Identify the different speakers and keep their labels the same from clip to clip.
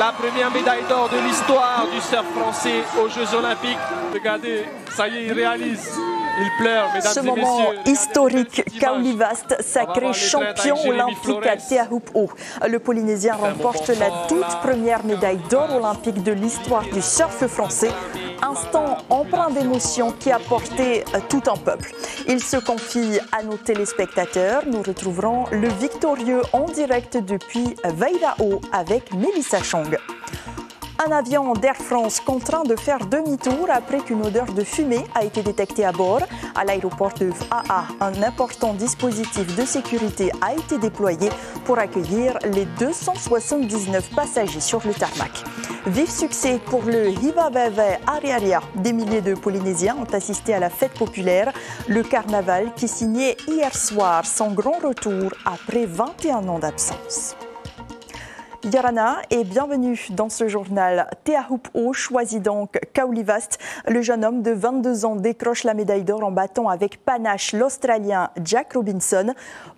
Speaker 1: la première médaille d'or de l'histoire du surf français aux Jeux Olympiques. Regardez, ça y est, il réalise. Il pleure, mesdames
Speaker 2: Ce
Speaker 1: et
Speaker 2: moment
Speaker 1: messieurs.
Speaker 2: historique, Kaolivast, sacré champion olympique à Te Ahup'o. Le Polynésien remporte la toute première médaille d'or olympique de l'histoire du surf français. Instant empreint d'émotion qui a porté tout un peuple. Il se confie à nos téléspectateurs. Nous retrouverons le victorieux en direct depuis Vaira'o avec Melissa Chong. Un avion d'Air France contraint de faire demi-tour après qu'une odeur de fumée a été détectée à bord. À l'aéroport de Fa'a, un important dispositif de sécurité a été déployé pour accueillir les 279 passagers sur le tarmac. Vif succès pour le Hivaveve Ariaria. Des milliers de Polynésiens ont assisté à la fête populaire, le carnaval qui signait hier soir son grand retour après 21 ans d'absence. Yarana et bienvenue dans ce journal. Te Ahup'o choisit donc Kaolivast. Le jeune homme de 22 ans décroche la médaille d'or en battant avec panache l'Australien Jack Robinson.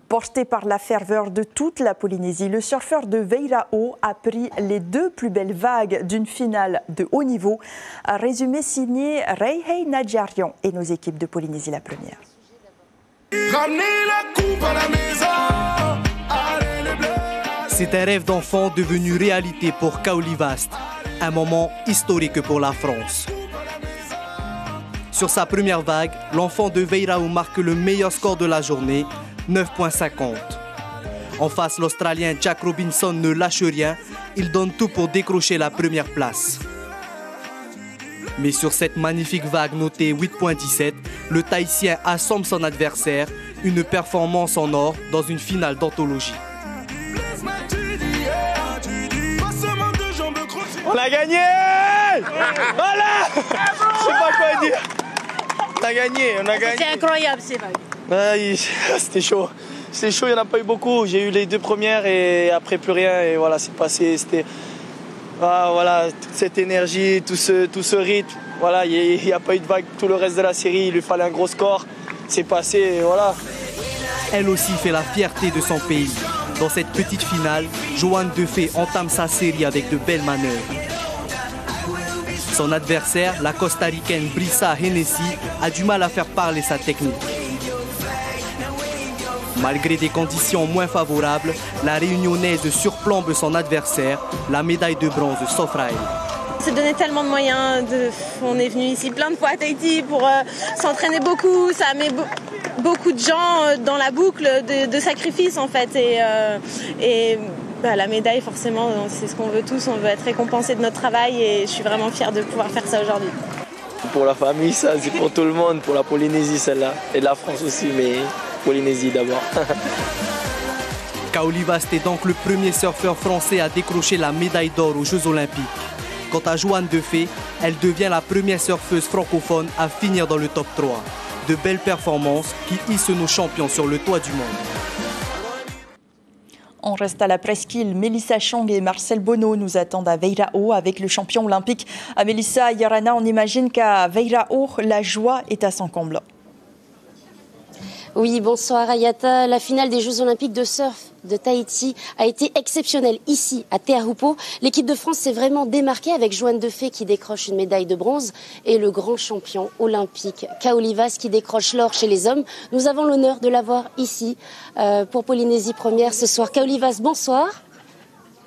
Speaker 2: Porté par la ferveur de toute la Polynésie, le surfeur de Vaira'o a pris les deux plus belles vagues d'une finale de haut niveau. Un résumé signé Reihei Nadjarian et nos équipes de Polynésie la première.
Speaker 3: Ramenez la coupe à la maison.
Speaker 4: C'est un rêve d'enfant devenu réalité pour Kaolivast, un moment historique pour la France. Sur sa première vague, l'enfant de Vaira'o marque le meilleur score de la journée, 9,50. En face, l'Australien Jack Robinson ne lâche rien, il donne tout pour décrocher la première place. Mais sur cette magnifique vague notée 8,17, le Tahitien assomme son adversaire, une performance en or dans une finale d'anthologie.
Speaker 5: On a gagné! Voilà! Je sais pas quoi dire. On a gagné.
Speaker 6: C'était incroyable, c'est vrai.
Speaker 5: C'était chaud. C'était chaud, il n'y en a pas eu beaucoup. J'ai eu les deux premières et après plus rien. Et voilà, c'est passé. C'était voilà, toute cette énergie, tout ce rythme. Voilà, il n'y a pas eu de vague tout le reste de la série. Il lui fallait un gros score. C'est passé et voilà.
Speaker 4: Elle aussi fait la fierté de son pays. Dans cette petite finale, Joanne Defay entame sa série avec de belles manœuvres. Son adversaire, la costaricaine Brisa Hennessy, a du mal à faire parler sa technique. Malgré des conditions moins favorables, la réunionnaise surplombe son adversaire, la médaille de bronze Sofraï.
Speaker 6: Se donner tellement de moyens. On est venu ici plein de fois à Tahiti pour s'entraîner beaucoup. Ça met beaucoup de gens dans la boucle de sacrifice en fait. Et la médaille, forcément, c'est ce qu'on veut tous. On veut être récompensé de notre travail et je suis vraiment fière de pouvoir faire ça aujourd'hui.
Speaker 5: Pour la famille, ça, c'est pour tout le monde. Pour la Polynésie, celle-là. Et la France aussi, mais Polynésie d'abord.
Speaker 4: Kaolivast est donc le premier surfeur français à décrocher la médaille d'or aux Jeux Olympiques. Quant à Joanne Defay, elle devient la première surfeuse francophone à finir dans le top 3. De belles performances qui hissent nos champions sur le toit du monde.
Speaker 2: On reste à la presqu'île. Melissa Chong et Marcel Bonneau nous attendent à Vaira'o avec le champion olympique. À Melissa, Yarana, on imagine qu'à Vaira'o, la joie est à son comble.
Speaker 7: Oui, bonsoir Ayata. La finale des Jeux Olympiques de surf de Tahiti a été exceptionnelle ici à Te Ahup'o. L'équipe de France s'est vraiment démarquée avec Joanne Defay qui décroche une médaille de bronze et le grand champion olympique Kaolivast qui décroche l'or chez les hommes. Nous avons l'honneur de l'avoir ici pour Polynésie Première ce soir. Kaolivast, bonsoir.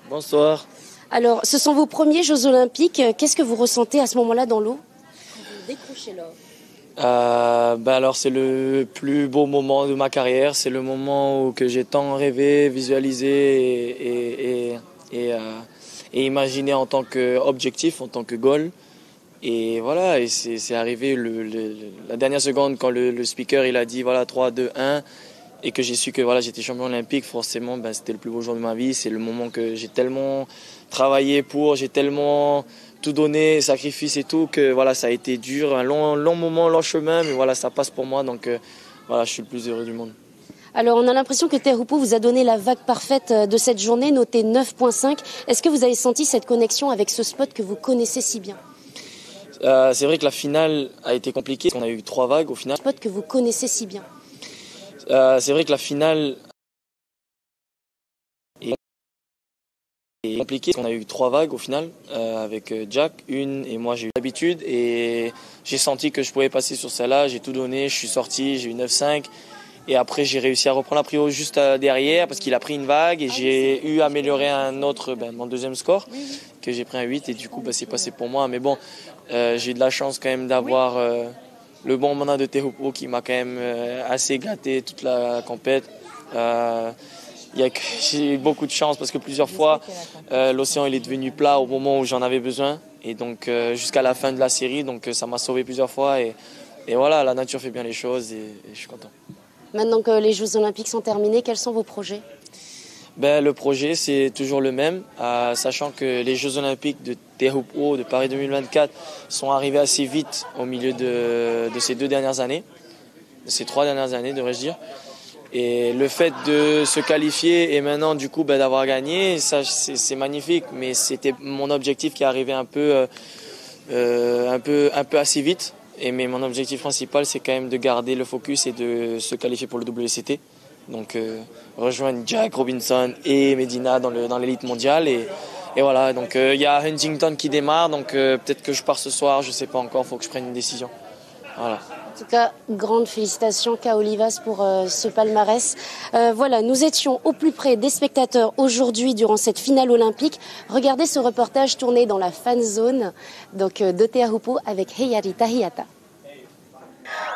Speaker 5: Bonsoir.
Speaker 7: Alors, ce sont vos premiers Jeux Olympiques. Qu'est-ce que vous ressentez à ce moment-là dans l'eau quand vous décrochez l'or?
Speaker 5: Alors c'est le plus beau moment de ma carrière, c'est le moment que j'ai tant rêvé, visualisé et imaginé en tant qu'objectif, en tant que goal. Et voilà, et c'est arrivé la dernière seconde quand le speaker il a dit voilà 3, 2, 1 et que j'ai su que voilà, j'étais champion olympique, forcément c'était le plus beau jour de ma vie, c'est le moment que j'ai tellement travaillé pour, j'ai tellement tout donné, sacrifice et tout, que voilà, ça a été dur, un long moment, long chemin, mais voilà, ça passe pour moi, donc voilà, je suis le plus heureux du monde.
Speaker 7: Alors, on a l'impression que Te Ahup'o vous a donné la vague parfaite de cette journée, notée 9,5. Est-ce que vous avez senti cette connexion avec ce spot que vous connaissez si bien?
Speaker 5: C'est vrai que la finale a été compliquée, on a eu 3 vagues au final.
Speaker 7: Spot que vous connaissez si bien.
Speaker 5: C'est vrai que la finale C'est compliqué, on a eu 3 vagues au final avec Jack, une et moi j'ai eu l'habitude et j'ai senti que je pouvais passer sur celle-là, j'ai tout donné, je suis sorti, j'ai eu 9,5 et après j'ai réussi à reprendre la prio juste derrière parce qu'il a pris une vague et j'ai eu à améliorer mon deuxième score que j'ai pris un 8 et du coup c'est passé pour moi. Mais bon, j'ai eu de la chance quand même d'avoir le bon mandat de Teahupoo qui m'a quand même assez gâté toute la compète. J'ai eu beaucoup de chance parce que plusieurs fois, l'océan il est devenu plat au moment où j'en avais besoin. Et donc jusqu'à la fin de la série, donc ça m'a sauvé plusieurs fois. Et voilà, la nature fait bien les choses et je suis content.
Speaker 7: Maintenant que les Jeux Olympiques sont terminés, quels sont vos projets ?
Speaker 5: Le projet, c'est toujours le même, sachant que les Jeux Olympiques de Teahupoo de Paris 2024 sont arrivés assez vite au milieu de ces 2 dernières années, de ces 3 dernières années, devrais-je dire. Et le fait de se qualifier et maintenant du coup d'avoir gagné, ça c'est magnifique, mais c'était mon objectif qui est arrivé un peu assez vite. Mais mon objectif principal, c'est quand même de garder le focus et de se qualifier pour le WCT. Donc rejoindre Jack Robinson et Medina dans l'élite mondiale et voilà. Donc il y a Huntington qui démarre, donc peut-être que je pars ce soir, je sais pas encore, faut que je prenne une décision. Voilà.
Speaker 7: En tout cas, grandes félicitations Kaolivas pour ce palmarès. Voilà, nous étions au plus près des spectateurs aujourd'hui durant cette finale olympique. Regardez ce reportage tourné dans la fan zone de Teahupoo avec Heyari Tahiata.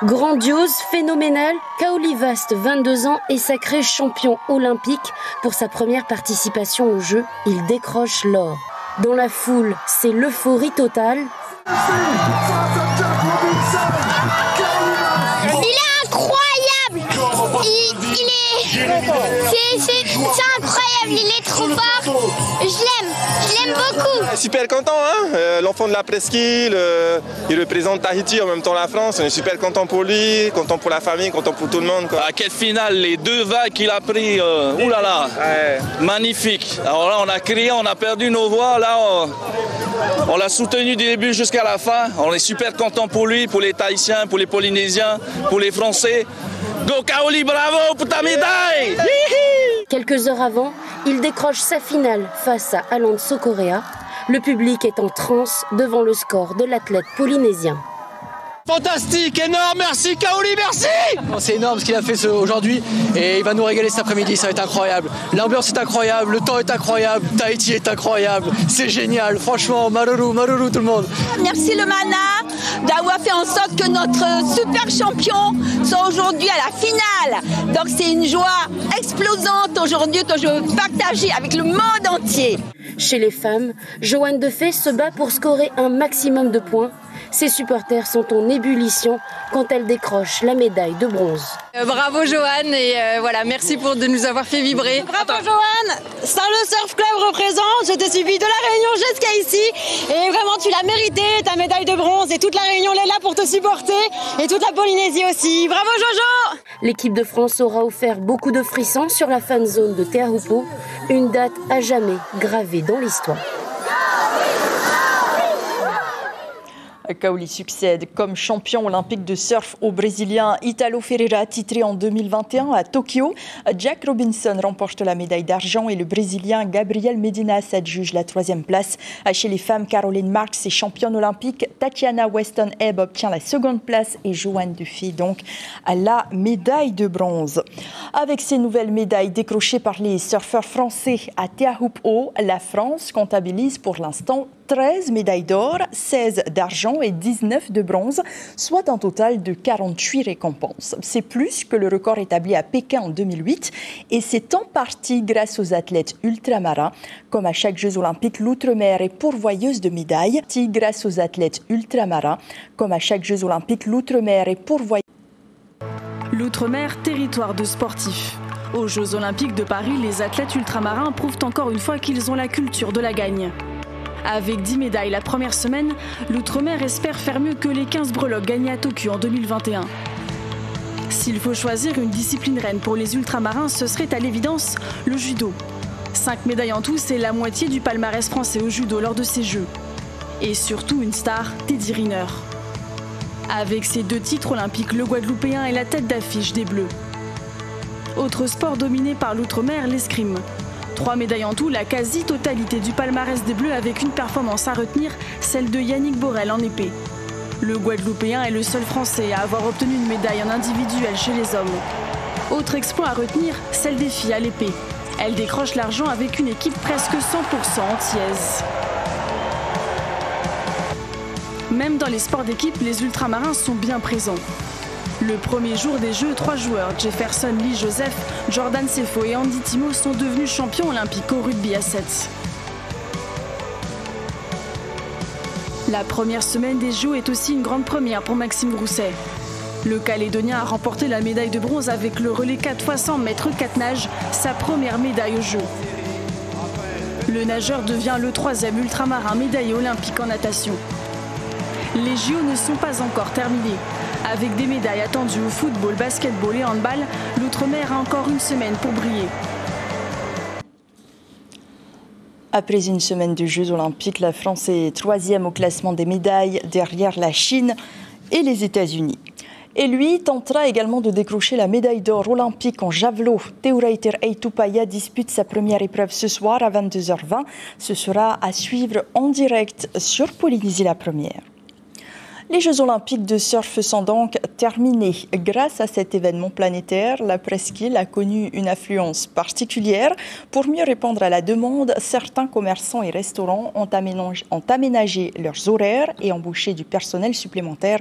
Speaker 7: Grandiose, phénoménal, Kaolivas, 22 ans, est sacré champion olympique. Pour sa première participation aux Jeux, il décroche l'or. Dans la foule, c'est l'euphorie totale.
Speaker 8: Il est incroyable. C'est incroyable. Il est trop fort. Je l'aime beaucoup.
Speaker 9: Super content, hein, l'enfant de la presqu'île, il représente Tahiti en même temps la France. On est super content pour lui, content pour la famille, content pour tout le monde, quoi.
Speaker 10: Quelle finale, les 2 vagues qu'il a pris, oulala, ouais. Magnifique. Alors là, on a crié, on a perdu nos voix, là, on l'a soutenu du début jusqu'à la fin. On est super content pour lui, pour les Tahitiens, pour les Polynésiens, pour les Français. Go Kaoli, bravo pour ta médaille!
Speaker 7: Quelques heures avant, il décroche sa finale face à Alonso Correa. Le public est en transe devant le score de l'athlète polynésien.
Speaker 11: Fantastique, énorme, merci Kaoli, merci! C'est énorme ce qu'il a fait aujourd'hui et il va nous régaler cet après-midi, ça va être incroyable. L'ambiance est incroyable, le temps est incroyable, Tahiti est incroyable, c'est génial, franchement, maruru tout le monde.
Speaker 12: Merci le Mana d'avoir fait en sorte que notre super champion soit aujourd'hui à la finale. Donc c'est une joie explosante aujourd'hui que je veux partager avec le monde entier.
Speaker 7: Chez les femmes, Joanne Defay se bat pour scorer un maximum de points. Ses supporters sont en ébullition quand elle décroche la médaille de bronze.
Speaker 13: Bravo Joanne et voilà, merci de nous avoir fait vibrer.
Speaker 14: Bravo Joanne, Saint-Leu Surf Club représente, je t'ai suivi de la Réunion jusqu'à ici et vraiment tu l'as mérité, ta médaille de bronze et toute la Réunion elle est là pour te supporter et toute la Polynésie aussi. Bravo Jojo!
Speaker 7: L'équipe de France aura offert beaucoup de frissons sur la fan zone de Teahupoo, une date à jamais gravée dans l'histoire.
Speaker 2: Kaoli succède comme champion olympique de surf au Brésilien Italo Ferreira, titré en 2021 à Tokyo. Jack Robinson remporte la médaille d'argent et le Brésilien Gabriel Medina s'adjuge la 3e place. Chez les femmes, Caroline Marks est championne olympique. Tatiana Weston-Ebb obtient la 2e place et Joanne Defay donc à la médaille de bronze. Avec ces nouvelles médailles décrochées par les surfeurs français à Teahupoo, la France comptabilise pour l'instant 13 médailles d'or, 16 d'argent et 19 de bronze, soit un total de 48 récompenses. C'est plus que le record établi à Pékin en 2008 et c'est en partie grâce aux athlètes ultramarins. Comme à chaque Jeux olympiques, l'outre-mer est pourvoyeuse de médailles. Grâce aux athlètes ultramarins, comme à chaque Jeux olympiques, l'outre-mer est pourvoyeuse.
Speaker 15: L'outre-mer, territoire de sportifs. Aux Jeux olympiques de Paris, les athlètes ultramarins prouvent encore une fois qu'ils ont la culture de la gagne. Avec 10 médailles la première semaine, l'outre-mer espère faire mieux que les 15 breloques gagnés à Tokyo en 2021. S'il faut choisir une discipline reine pour les ultramarins, ce serait à l'évidence le judo. 5 médailles en tout, c'est la moitié du palmarès français au judo lors de ces Jeux. Et surtout une star, Teddy Riner. Avec ses 2 titres olympiques, le Guadeloupéen est la tête d'affiche des Bleus. Autre sport dominé par l'outre-mer, l'escrime. 3 médailles en tout, la quasi-totalité du palmarès des Bleus avec une performance à retenir, celle de Yannick Borel en épée. Le Guadeloupéen est le seul Français à avoir obtenu une médaille en individuel chez les hommes. Autre exploit à retenir, celle des filles à l'épée. Elles décrochent l'argent avec une équipe presque 100% antillaise. Même dans les sports d'équipe, les ultramarins sont bien présents. Le premier jour des Jeux, 3 joueurs, Jefferson Lee Joseph, Jordan Sefo et Andy Timo, sont devenus champions olympiques au rugby à 7. La première semaine des Jeux est aussi une grande première pour Maxime Grousset. Le Calédonien a remporté la médaille de bronze avec le relais 4 x 100 mètres 4 nages, sa première médaille aux Jeux. Le nageur devient le 3e ultramarin médaillé olympique en natation. Les JO ne sont pas encore terminés. Avec des médailles attendues au football, basketball et handball, l'Outre-mer a encore une semaine pour briller.
Speaker 2: Après une semaine de Jeux olympiques, la France est 3e au classement des médailles, derrière la Chine et les États-Unis. Et lui tentera également de décrocher la médaille d'or olympique en javelot. Teuraiter Eitupaya dispute sa première épreuve ce soir à 22h20. Ce sera à suivre en direct sur Polynésie la première. Les Jeux olympiques de surf sont donc terminés. Grâce à cet événement planétaire, la presqu'île a connu une affluence particulière. Pour mieux répondre à la demande, certains commerçants et restaurants ont aménagé leurs horaires et embauché du personnel supplémentaire.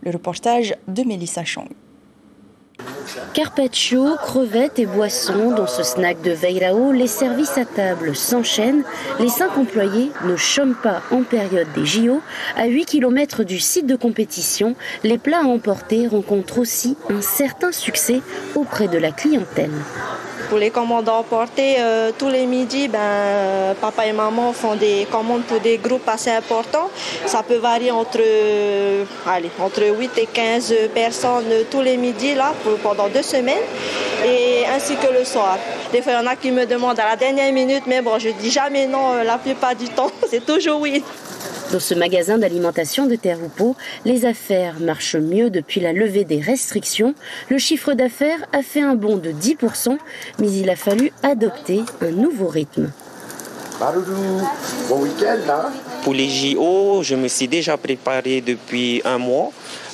Speaker 2: Le reportage de Mélissa Chang.
Speaker 7: Carpaccio, crevettes et boissons, dans ce snack de Veirao, les services à table s'enchaînent. Les 5 employés ne chôment pas en période des JO. À 8 km du site de compétition, les plats à emporter rencontrent aussi un certain succès auprès de la clientèle.
Speaker 16: Pour les commandes à emporter, tous les midis, papa et maman font des commandes pour des groupes assez importants. Ça peut varier entre 8 et 15 personnes tous les midis là, pendant 2 semaines, et ainsi que le soir. Des fois, il y en a qui me demandent à la dernière minute, mais bon, je dis jamais non la plupart du temps, c'est toujours oui.
Speaker 7: Dans ce magasin d'alimentation de Teahupo'o, les affaires marchent mieux depuis la levée des restrictions. Le chiffre d'affaires a fait un bond de 10%, mais il a fallu adopter un nouveau rythme.
Speaker 17: Bon week-end, hein? Pour les JO, je me suis déjà préparé depuis un mois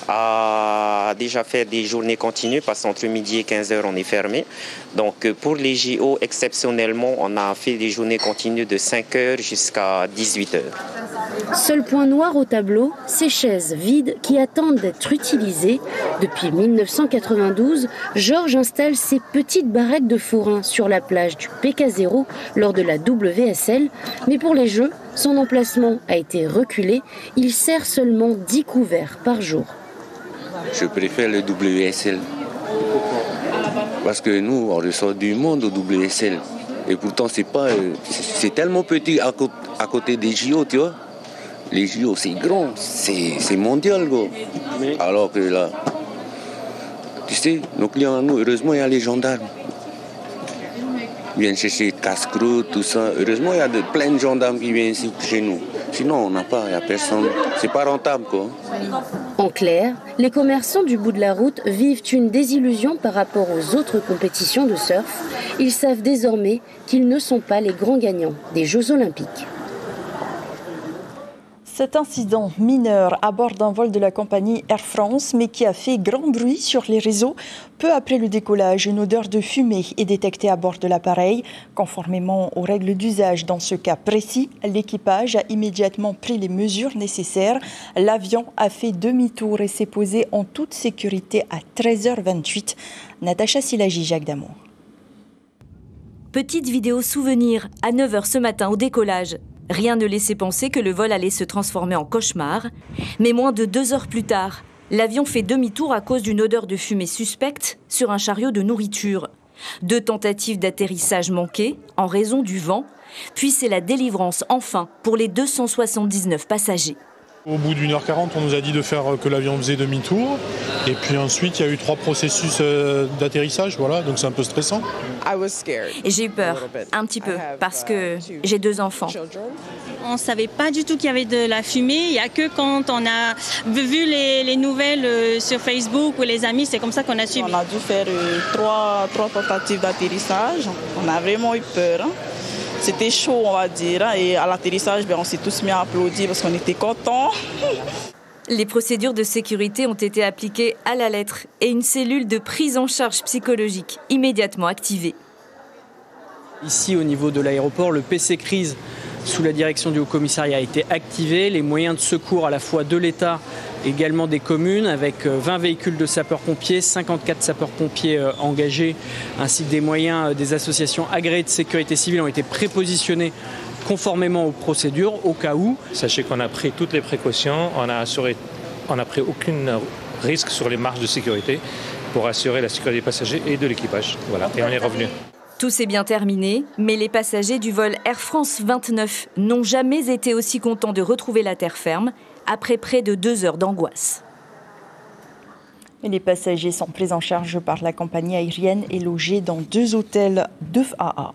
Speaker 17: à déjà faire des journées continues parce qu'entre midi et 15h on est fermé. Donc pour les JO, exceptionnellement, on a fait des journées continues de 5h jusqu'à 18h.
Speaker 7: Seul point noir au tableau, ces chaises vides qui attendent d'être utilisées. Depuis 1992, Georges installe ses petites baraques de forains sur la plage du PK0 lors de la WSL. Mais pour les Jeux, son emplacement a été reculé. Il sert seulement 10 couverts par jour.
Speaker 18: Je préfère le WSL. Parce que nous, on reçoit du monde au WSL. Et pourtant, c'est tellement petit à côté des JO, tu vois. Les JO, c'est grand, c'est mondial, quoi. Alors que là, tu sais, nos clients, nous, heureusement, il y a les gendarmes. Ils viennent chercher casse-croûte, tout ça. Heureusement, il y a plein de gendarmes qui viennent ici chez nous. Sinon, on n'a pas, il n'y a personne. C'est pas rentable, quoi.
Speaker 7: En clair, les commerçants du bout de la route vivent une désillusion par rapport aux autres compétitions de surf. Ils savent désormais qu'ils ne sont pas les grands gagnants des Jeux olympiques.
Speaker 2: Cet incident mineur à bord d'un vol de la compagnie Air France, mais qui a fait grand bruit sur les réseaux. Peu après le décollage, une odeur de fumée est détectée à bord de l'appareil. Conformément aux règles d'usage dans ce cas précis, l'équipage a immédiatement pris les mesures nécessaires. L'avion a fait demi-tour et s'est posé en toute sécurité à 13h28. Natacha Silagi, Jacques Damour.
Speaker 19: Petite vidéo souvenir à 9h ce matin au décollage. Rien ne laissait penser que le vol allait se transformer en cauchemar. Mais moins de 2 heures plus tard, l'avion fait demi-tour à cause d'une odeur de fumée suspecte sur un chariot de nourriture. 2 tentatives d'atterrissage manquées en raison du vent. Puis c'est la délivrance enfin pour les 279 passagers.
Speaker 20: Au bout d'1h40, on nous a dit de faire que l'avion faisait demi-tour. Et puis ensuite, il y a eu 3 processus d'atterrissage, voilà, donc c'est un peu stressant.
Speaker 19: Et j'ai eu peur, un petit peu, parce que j'ai 2 enfants.
Speaker 21: On ne savait pas du tout qu'il y avait de la fumée. Il n'y a que quand on a vu les nouvelles sur Facebook ou les amis, c'est comme ça qu'on a suivi.
Speaker 22: On a dû faire 3 tentatives d'atterrissage. On a vraiment eu peur. Hein. C'était chaud, on va dire. Et à l'atterrissage, on s'est tous mis à applaudir parce qu'on était contents.
Speaker 19: Les procédures de sécurité ont été appliquées à la lettre et une cellule de prise en charge psychologique immédiatement activée.
Speaker 23: Ici, au niveau de l'aéroport, le PC crise sous la direction du Haut-Commissariat a été activé. Les moyens de secours à la fois de l'État, également des communes, avec 20 véhicules de sapeurs-pompiers, 54 sapeurs-pompiers engagés, ainsi que des moyens des associations agréées de sécurité civile ont été prépositionnés conformément aux procédures, au cas où.
Speaker 24: Sachez qu'on a pris toutes les précautions, on n'a pris aucun risque sur les marges de sécurité pour assurer la sécurité des passagers et de l'équipage. Voilà, et on est revenu.
Speaker 19: Tout s'est bien terminé, mais les passagers du vol Air France 29 n'ont jamais été aussi contents de retrouver la terre ferme après près de 2 heures d'angoisse.
Speaker 2: Les passagers sont pris en charge par la compagnie aérienne et logés dans 2 hôtels de FAA.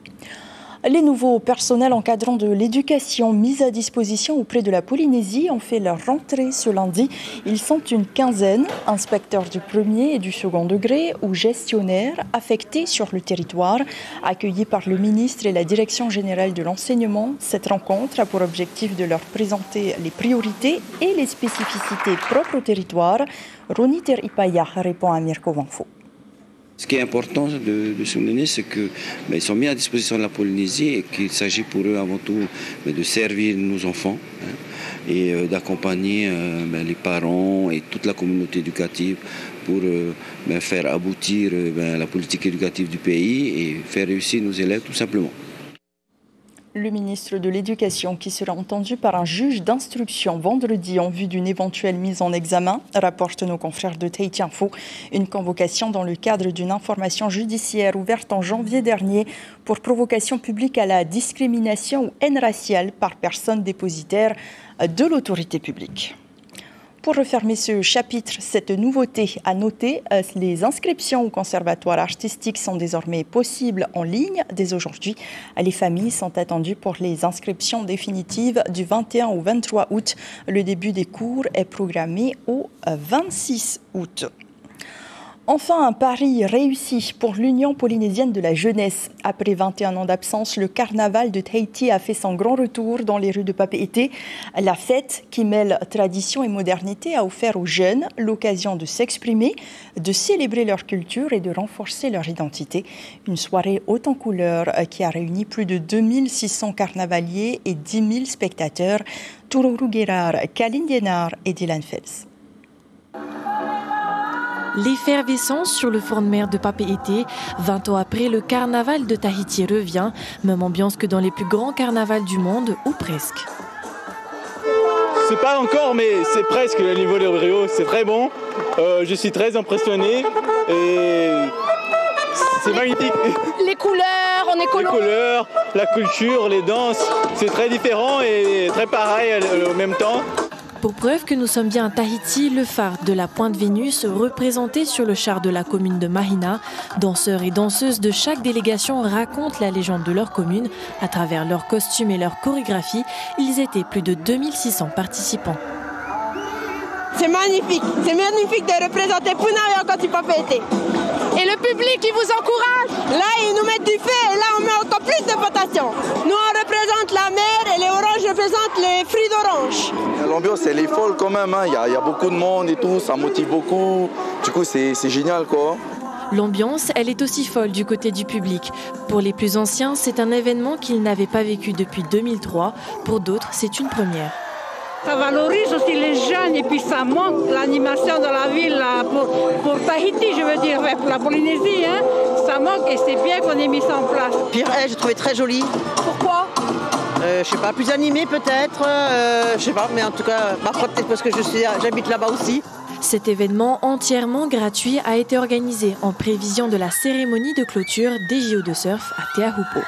Speaker 2: Les nouveaux personnels encadrants de l'éducation mis à disposition auprès de la Polynésie ont fait leur rentrée ce lundi. Ils sont une quinzaine, inspecteurs du premier et du second degré ou gestionnaires affectés sur le territoire. Accueillis par le ministre et la direction générale de l'enseignement, cette rencontre a pour objectif de leur présenter les priorités et les spécificités propres au territoire. Ronnie Teripaya répond à Mirko Vanfo.
Speaker 25: Ce qui est important de souligner, c'est qu'ils sont mis à disposition de la Polynésie et qu'il s'agit pour eux avant tout de servir nos enfants et d'accompagner les parents et toute la communauté éducative pour faire aboutir la politique éducative du pays et faire réussir nos élèves tout simplement.
Speaker 2: Le ministre de l'Éducation qui sera entendu par un juge d'instruction vendredi en vue d'une éventuelle mise en examen, rapportent nos confrères de Tahiti Info. Une convocation dans le cadre d'une information judiciaire ouverte en janvier dernier pour provocation publique à la discrimination ou haine raciale par personne dépositaire de l'autorité publique. Pour refermer ce chapitre, cette nouveauté à noter, les inscriptions au conservatoire artistique sont désormais possibles en ligne dès aujourd'hui. Les familles sont attendues pour les inscriptions définitives du 21 au 23 août. Le début des cours est programmé au 26 août. Enfin, un pari réussi pour l'Union polynésienne de la jeunesse. Après 21 ans d'absence, le carnaval de Tahiti a fait son grand retour dans les rues de Papeete. La fête qui mêle tradition et modernité a offert aux jeunes l'occasion de s'exprimer, de célébrer leur culture et de renforcer leur identité. Une soirée haute en couleurs qui a réuni plus de 2600 carnavaliers et 10 000 spectateurs. Tururu Gerar, Kalin Dienar et Dylan Phelps.
Speaker 26: L'effervescence sur le front de mer de Papeete, 20 ans après, le carnaval de Tahiti revient. Même ambiance que dans les plus grands carnavals du monde, ou presque.
Speaker 27: C'est pas encore, mais c'est presque le niveau de Rio. C'est très bon. Je suis très impressionné. Et c'est magnifique.
Speaker 28: Les couleurs, on est colorés.
Speaker 27: Les couleurs, la culture, les danses, c'est très différent et très pareil en même temps.
Speaker 26: Pour preuve que nous sommes bien à Tahiti, le phare de la Pointe Vénus, représenté sur le char de la commune de Mahina, danseurs et danseuses de chaque délégation racontent la légende de leur commune à travers leurs costumes et leurs chorégraphies. Ils étaient plus de 2600 participants.
Speaker 28: C'est magnifique de représenter Punawe au Koti Papeete. Et le public qui vous encourage, là ils nous mettent du feu et là on met encore plus de potation. Nous on représente la mer et les oranges représentent les fruits d'orange.
Speaker 29: L'ambiance elle est folle quand même, hein. Il y a beaucoup de monde et tout, ça motive beaucoup. Du coup c'est génial quoi.
Speaker 26: L'ambiance, elle est aussi folle du côté du public. Pour les plus anciens, c'est un événement qu'ils n'avaient pas vécu depuis 2003. Pour d'autres, c'est une première.
Speaker 30: Ça valorise aussi les jeunes et puis ça montre l'animation de la ville pour Tahiti, je veux dire, pour la Polynésie. Hein. Ça manque et c'est bien qu'on ait mis ça en place.
Speaker 31: J'ai trouvé très joli.
Speaker 30: Pourquoi
Speaker 31: je sais pas, plus animé peut-être, je sais pas, mais en tout cas, peut-être parce que j'habite là-bas aussi.
Speaker 26: Cet événement entièrement gratuit a été organisé en prévision de la cérémonie de clôture des JO de surf à Te Ahupo.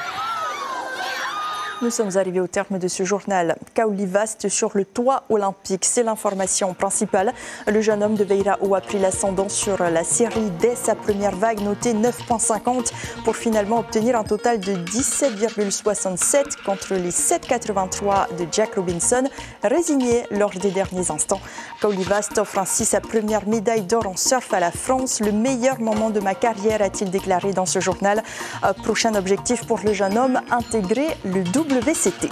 Speaker 2: Nous sommes arrivés au terme de ce journal. Kaouli Vaste sur le toit olympique, c'est l'information principale. Le jeune homme de Beira-O a pris l'ascendant sur la série dès sa première vague, notée 9,50 pour finalement obtenir un total de 17,67 contre les 7,83 de Jack Robinson, résigné lors des derniers instants. Kaouli Vaste offre ainsi sa première médaille d'or en surf à la France. Le meilleur moment de ma carrière, a-t-il déclaré dans ce journal. Prochain objectif pour le jeune homme, intégrer le WCT.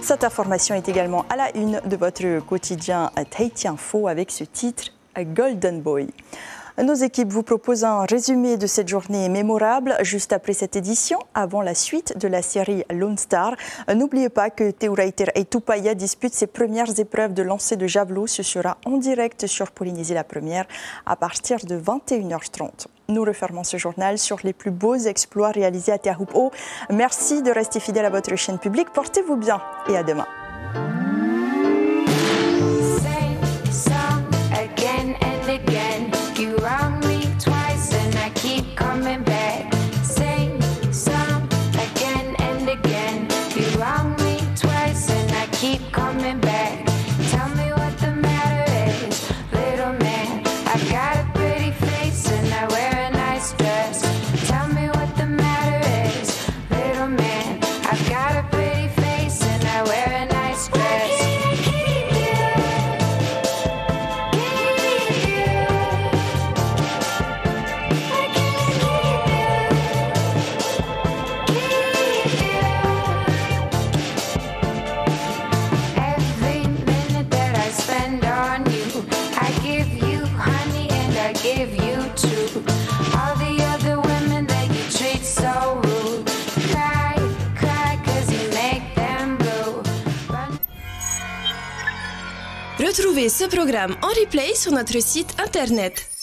Speaker 2: Cette information est également à la une de votre quotidien Tahiti Info avec ce titre Golden Boy. Nos équipes vous proposent un résumé de cette journée mémorable juste après cette édition, avant la suite de la série Lone Star. N'oubliez pas que Teuraiter et Tupaya disputent ses premières épreuves de lancer de javelot. Ce sera en direct sur Polynésie la Première à partir de 21h30. Nous refermons ce journal sur les plus beaux exploits réalisés à Te Ahupu'o. Merci de rester fidèle à votre chaîne publique. Portez-vous bien et à demain.
Speaker 1: Retrouvez ce programme en replay sur notre site internet.